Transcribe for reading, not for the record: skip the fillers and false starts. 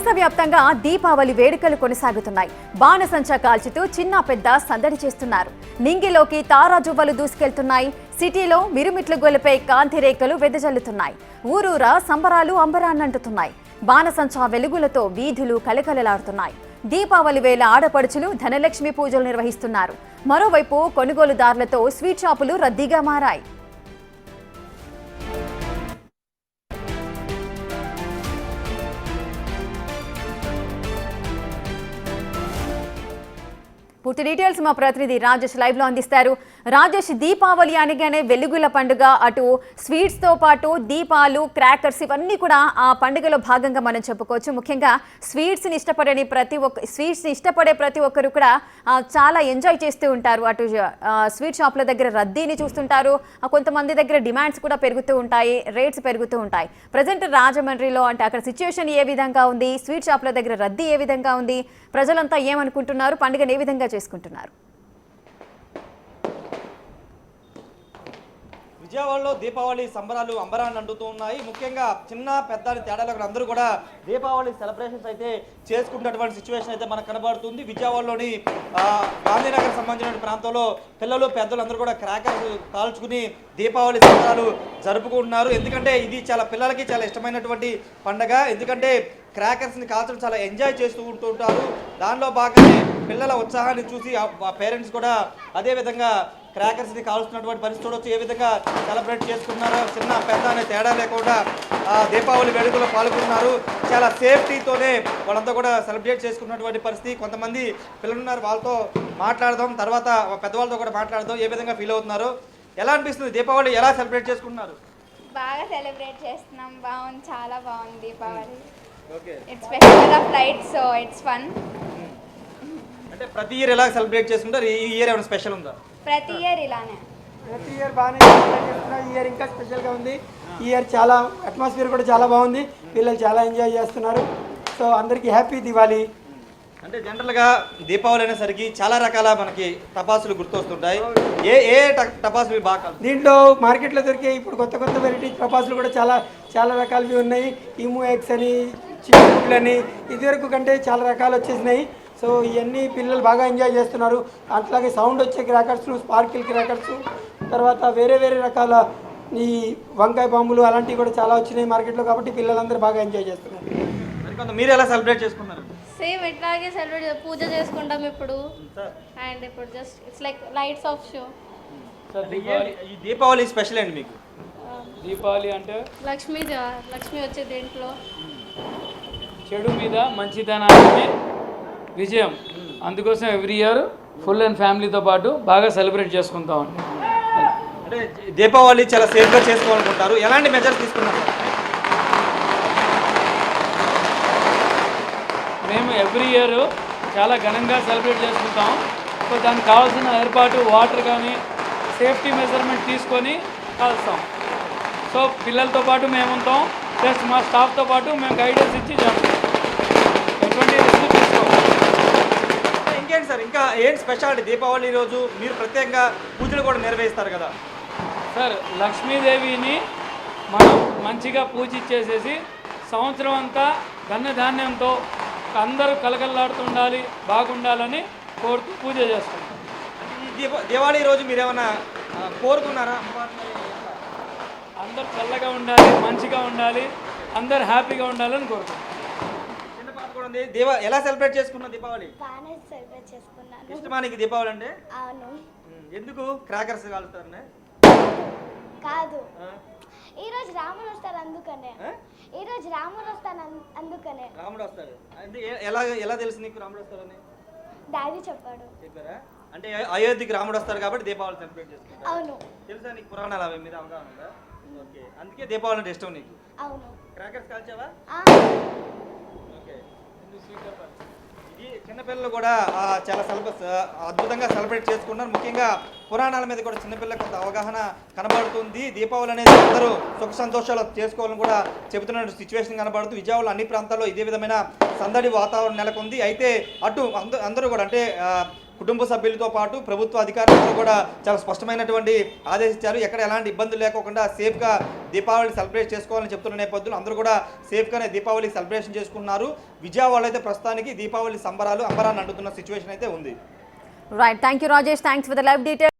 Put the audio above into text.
దేశవ్యాప్తంగా దీపావళి వేడుకలు కొనసాగుతున్నాయి. బాణసంచా కాల్చుతూ చిన్న పెద్ద సందడి చేస్తున్నారు. నింగిలోకి తారాజువ్వలు దూసుకెళ్తున్నాయి. సిటీలో మిరుమిట్లు గొలిపే కాంతి రేఖలు వెదజల్లుతున్నాయి. ఊరూరా సంబరాలు అంబరాన్నంటుతున్నాయి. బాణసంచా వెలుగులతో వీధులు కలకలలాడుతున్నాయి. దీపావళి వేళ ఆడపడుచులు ధనలక్ష్మి పూజలు నిర్వహిస్తున్నారు. మరోవైపు కొనుగోలుదారులతో స్వీట్ షాపులు రద్దీగా మారాయి. పూర్తి డీటెయిల్స్ మా ప్రతినిధి రాజేష్ లైవ్ లో అందిస్తారు. రాజేష్, దీపావళి అనగానే వెలుగుల పండుగ, అటు స్వీట్స్ తో పాటు దీపాలు, క్రాకర్స్ ఇవన్నీ కూడా ఆ పండుగలో భాగంగా మనం చెప్పుకోవచ్చు. ముఖ్యంగా స్వీట్స్ ని ఇష్టపడే ప్రతి ఒక్కరు కూడా చాలా ఎంజాయ్ చేస్తూ ఉంటారు. అటు స్వీట్ షాప్ల దగ్గర రద్దీని చూస్తుంటారు. కొంతమంది దగ్గర డిమాండ్స్ కూడా పెరుగుతూ ఉంటాయి, రేట్స్ పెరుగుతూ ఉంటాయి. ప్రజెంట్ రాజమండ్రిలో అంటే అక్కడ సిచ్యువేషన్ ఏ విధంగా ఉంది, స్వీట్ షాప్ల దగ్గర రద్దీ ఏ విధంగా ఉంది, ప్రజలంతా ఏమనుకుంటున్నారు, పండుగను ఏ విధంగా చేసుకుంటున్నారు? విజయవాడలో దీపావళి సంబరాలు అంబరాన్ని అంటుతూ ఉన్నాయి. ముఖ్యంగా చిన్న పెద్ద తేడాలు అందరూ కూడా దీపావళి సెలబ్రేషన్స్ అయితే చేసుకుంటున్నటువంటి సిచ్యువేషన్ అయితే మనకు కనబడుతుంది. విజయవాడలోని గాంధీనగర్ సంబంధించిన ప్రాంతంలో పిల్లలు పెద్దలు అందరూ కూడా క్రాకర్స్ కాల్చుకుని దీపావళి సంబరాలు జరుపుకుంటున్నారు. ఎందుకంటే ఇది చాలా పిల్లలకి చాలా ఇష్టమైనటువంటి పండగ. ఎందుకంటే క్రాకర్స్ని కాల్చడం చాలా ఎంజాయ్ చేస్తూ ఉంటుంటారు. దానిలో భాగంగా పిల్లల ఉత్సాహాన్ని చూసి పేరెంట్స్ కూడా అదేవిధంగా క్రాకర్స్ని కాల్చుతున్నటువంటి పరిస్థితి చూడవచ్చు. ఏ విధంగా సెలబ్రేట్ చేసుకున్నారో చిన్న పెద్ద అనే తేడా లేకుండా దీపావళి వేడుకలో పాల్గొన్నారు. చాలా సేఫ్టీతోనే వాళ్ళంతా కూడా సెలబ్రేట్ చేసుకున్నటువంటి పరిస్థితి. కొంతమంది పిల్లలు ఉన్నారు, వాళ్ళతో మాట్లాడదాం, తర్వాత పెద్దవాళ్ళతో కూడా మాట్లాడదాం. ఏ విధంగా ఫీల్ అవుతున్నారు, ఎలా అనిపిస్తుంది, దీపావళి ఎలా సెలబ్రేట్ చేసుకుంటున్నారు? బాగా సెలబ్రేట్ చేస్తున్నాం, బాగుంది, చాలా బాగుంది Deepavali. It's festival of lights, so it's fun. అంటే ప్రతి ఇయర్ ఎలా సెలబ్రేట్ చేసుకుంటారు? ఈ ఇయర్ ఏమైనా స్పెషల్ ఉందా? ప్రతి ఇయర్ ఇలానే, ప్రతి ఇయర్ బాగానే సెలబ్రేట్ చేస్తున్నాం. ఈ ఇయర్ ఇంకా స్పెషల్గా ఉంది. ఈ ఇయర్ చాలా అట్మాస్ఫియర్ కూడా చాలా బాగుంది, పిల్లలు చాలా ఎంజాయ్ చేస్తున్నారు. సో అందరికీ హ్యాపీ దివాళీ. అంటే జనరల్గా దీపావళి అనేసరికి చాలా రకాల మనకి టపాసులు గుర్తొస్తుంటాయి. ఏ ఏ టపాసులు బాగా? దీంట్లో మార్కెట్లో దొరికే ఇప్పుడు కొత్త కొత్త వెరైటీ టపాసులు కూడా చాలా రకాలవి ఉన్నాయి. ఇము ఎక్స్ అని, చిక్కుళ్ళు అని, ఇదివరకు కంటే చాలా రకాలు వచ్చేసినాయి. సో ఇవన్నీ పిల్లలు బాగా ఎంజాయ్ చేస్తున్నారు. అట్లాగే సౌండ్ వచ్చే క్రాకర్స్, స్పార్కిల్ క్రాకర్స్, తర్వాత వేరే రకాల ఈ వంకాయ బాంబులు అలాంటివి కూడా చాలా వచ్చినాయి మార్కెట్లో. కాబట్టి పిల్లలందరూ బాగా ఎంజాయ్ చేస్తున్నారు. మీరు ఎలా సెలబ్రేట్ చేసుకున్నారు? సేమ్ ఇట్లాగే సెలబ్రేట్ పూజ చేసుకుంటాం ఇప్పుడు. అండ్ ఇప్పుడు just it's like lights off show. ఈ దీపావళి స్పెషల్ అండి మీకు? దీపావళి అంటే లక్ష్మి వచ్చే దేంట్లో చెడు మీద మంచితనానికి విజయం. అందుకోసం ఎవ్రీ ఇయర్ ఫుల్ అండ్ ఫ్యామిలీతో పాటు బాగా సెలబ్రేట్ చేసుకుంటామండి. అంటే దీపావళి చాలా సేఫ్గా చేసుకోవాలనుకుంటారు, ఎలాంటి మెజర్స్ తీసుకున్నారు? మేము ఎవ్రీ ఇయర్ చాలా ఘనంగా సెలబ్రేట్ చేసుకుంటాం. సో దానికి కావాల్సిన ఏర్పాటు వాటర్ కానీ సేఫ్టీ మెజర్మెంట్ తీసుకొని కాల్స్తాం. సో పిల్లలతో పాటు మేము ఉంటాం, ప్లస్ మా స్టాఫ్తో పాటు మేము గైడెన్స్ ఇచ్చి చేస్తాం. ఎటువంటి రిస్క్ తీసుకోం. ఇంకేంటి సార్, ఇంకా ఏంటి స్పెషాలిటీ? దీపావళి రోజు మీరు ప్రత్యేకంగా పూజలు కూడా నిర్వహిస్తారు కదా సార్? లక్ష్మీదేవిని మనం మంచిగా పూజించేసేసి సంవత్సరం అంతా ధన్యధాన్యంతో అందరూ కలకలలాడుతుండాలి, బాగుండాలని కోరుతూ పూజ చేస్తాం. దీపావళి రోజు మీరు ఏమైనా కోరుకున్నారా? అందరూ చల్లగా ఉండాలి, మంచిగా ఉండాలి, అందరు హ్యాపీగా ఉండాలని కోరుకుంటాం. చిన్న పాప కూడా ఉంది. ఎలా సెలబ్రేట్ చేసుకున్నా దీపావళి? బాగానే సెలబ్రేట్ చేసుకున్నాను. ఇష్టమా నీకు దీపావళి అంటే? అవును. ఎందుకు క్రాకర్స్ కాలుతారనే? కాదు, ఈరోజు రాముడు వస్తారు అందుకనే. రాముడు వస్తాడు అంటే ఎలా తెలుసు నీకు రాముడు వస్తాడని? డాడీ చెప్పారా? అంటే అయోధ్యకి రాముడు వస్తాడు కాబట్టి దీపావళి సెలబ్రేట్ చేసుకుంటారు. అవును. తెలుసా నీకు పురాణాలు అవి మీద అవగాహన ఉందా? ఓకే, అందుకే దీపావళి అంటే ఇష్టం నీకు. అవును. క్రాకర్స్ కాల్చావా? ఓకే. ఇది చిన్నపిల్లలు కూడా చాలా అద్భుతంగా సెలబ్రేట్ చేసుకున్నారు. ముఖ్యంగా పురాణాల మీద కూడా చిన్నపిల్లలకు కొంత అవగాహన కనబడుతుంది. దీపావళి అనేది అందరూ సుఖ సంతోషాలు చేసుకోవాలని కూడా చెబుతున్న సిచ్యువేషన్ కనబడుతుంది. విజయవాడలో అన్ని ప్రాంతాల్లో ఇదే విధమైన సందడి వాతావరణం నెలకొంది. అయితే అటు అందరూ కూడా అంటే కుటుంబ సభ్యులతో పాటు ప్రభుత్వ అధికారులందరూ కూడా చాలా స్పష్టమైనటువంటి ఆదేశించారు. ఎక్కడ ఎలాంటి ఇబ్బందులు లేకోకుండా సేఫ్గా దీపావళి సెలబ్రేట్ చేసుకోవాలని చెప్తున్న నేపథ్యంలో అందరూ కూడా సేఫ్గానే దీపావళి సెలబ్రేషన్ చేసుకుంటున్నారు. విజయవాడలో అయితే ప్రస్తుతానికి దీపావళి సంబరాలు అంబరాన్ని అంటుతున్న సిచ్యువేషన్ అయితే ఉంది. Right, thank you Rajesh, thanks for the live details.